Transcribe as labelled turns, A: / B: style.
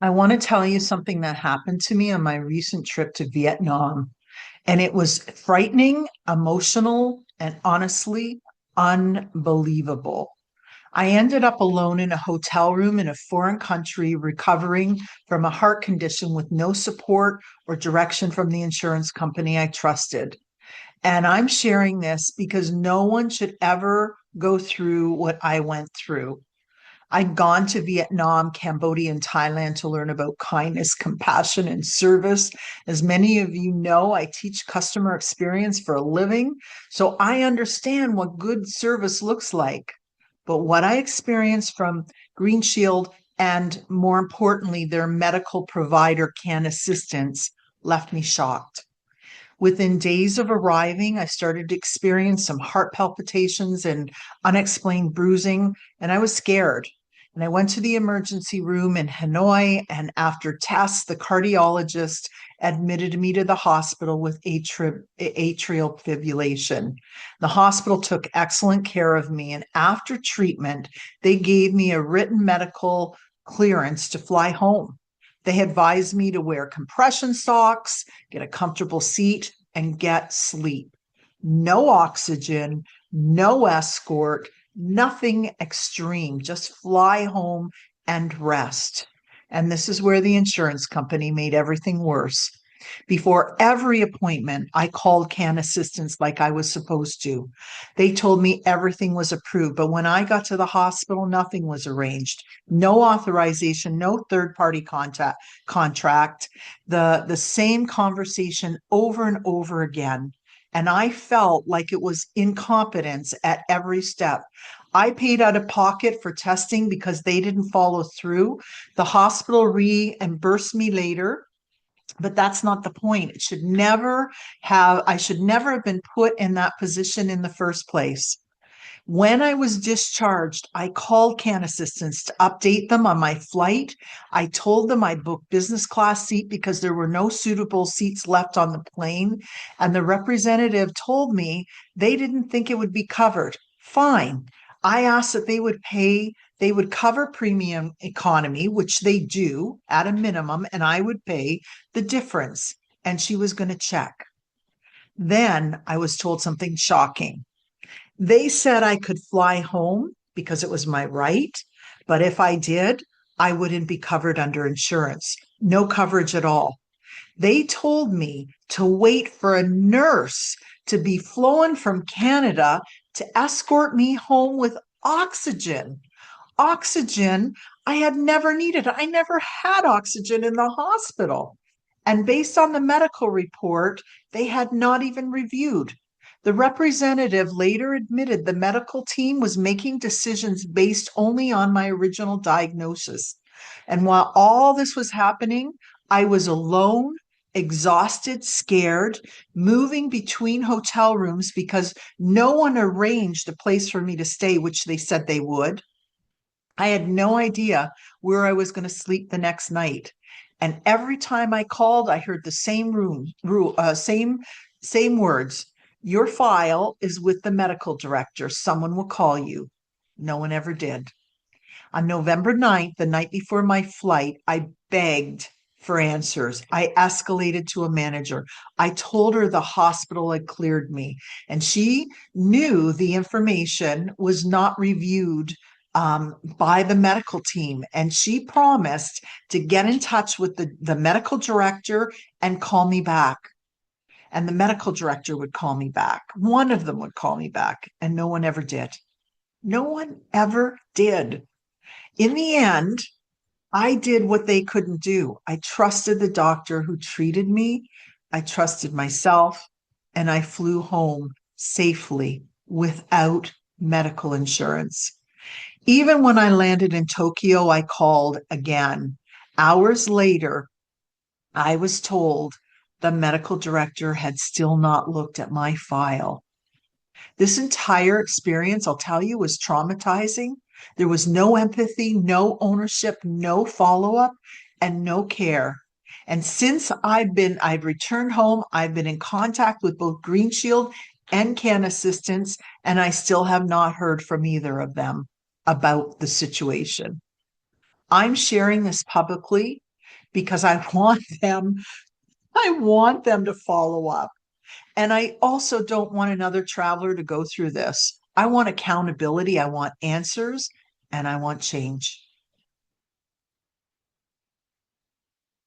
A: I want to tell you something that happened to me on my recent trip to Vietnam. And it was frightening, emotional, and honestly unbelievable. I ended up alone in a hotel room in a foreign country, recovering from a heart condition with no support or direction from the insurance company I trusted. And I'm sharing this because no one should ever go through what I went through. I'd gone to Vietnam, Cambodia, and Thailand to learn about kindness, compassion, and service. As many of you know, I teach customer experience for a living, so I understand what good service looks like. But what I experienced from Green Shield and more importantly, their medical provider, CanAssistance, left me shocked. Within days of arriving, I started to experience some heart palpitations and unexplained bruising, and I was scared. And I went to the emergency room in Hanoi, and after tests, the cardiologist admitted me to the hospital with atrial fibrillation. The hospital took excellent care of me, and after treatment, they gave me a written medical clearance to fly home. They advised me to wear compression socks, get a comfortable seat, and get sleep. No oxygen, no escort, nothing extreme. Just fly home and rest. And this is where the insurance company made everything worse. Before every appointment, I called CanAssistance like I was supposed to. They told me everything was approved, but when I got to the hospital, nothing was arranged. No authorization, no third-party contract, the same conversation over and over again. And I felt like it was incompetence at every step. I paid out of pocket for testing because they didn't follow through. The hospital reimbursed me later, but that's not the point. I should never have been put in that position in the first place. When I was discharged, I called CanAssistance to update them on my flight. I told them I'd booked business class seat because there were no suitable seats left on the plane. And the representative told me they didn't think it would be covered. Fine. I asked that they would cover premium economy, which they do at a minimum, and I would pay the difference. And she was going to check. Then I was told something shocking. They said I could fly home because it was my right, but if I did, I wouldn't be covered under insurance. No coverage at all. They told me to wait for a nurse to be flown from Canada to escort me home with oxygen. Oxygen I had never needed. I never had oxygen in the hospital. And based on the medical report, they had not even reviewed. The representative later admitted the medical team was making decisions based only on my original diagnosis. And while all this was happening, I was alone, exhausted, scared, moving between hotel rooms because no one arranged a place for me to stay, which they said they would. I had no idea where I was going to sleep the next night. And every time I called, I heard the same words. Your file is with the medical director. Someone will call you. No one ever did. On November 9th, the night before my flight, I begged for answers. I escalated to a manager. I told her the hospital had cleared me, and she knew the information was not reviewed by the medical team. And she promised to get in touch with the medical director and call me back. And the medical director would call me back. One of them would call me back, and no one ever did. No one ever did. In the end, I did what they couldn't do. I trusted the doctor who treated me. I trusted myself, and I flew home safely without medical insurance. Even when I landed in Tokyo, I called again. Hours later, I was told the medical director had still not looked at my file. This entire experience, I'll tell you, was traumatizing. There was no empathy, no ownership, no follow-up, and no care. And since I've returned home, I've been in contact with both Green Shield and CanAssistance, and I still have not heard from either of them about the situation. I'm sharing this publicly because I want them to follow up. And I also don't want another traveler to go through this. I want accountability, I want answers, and I want change.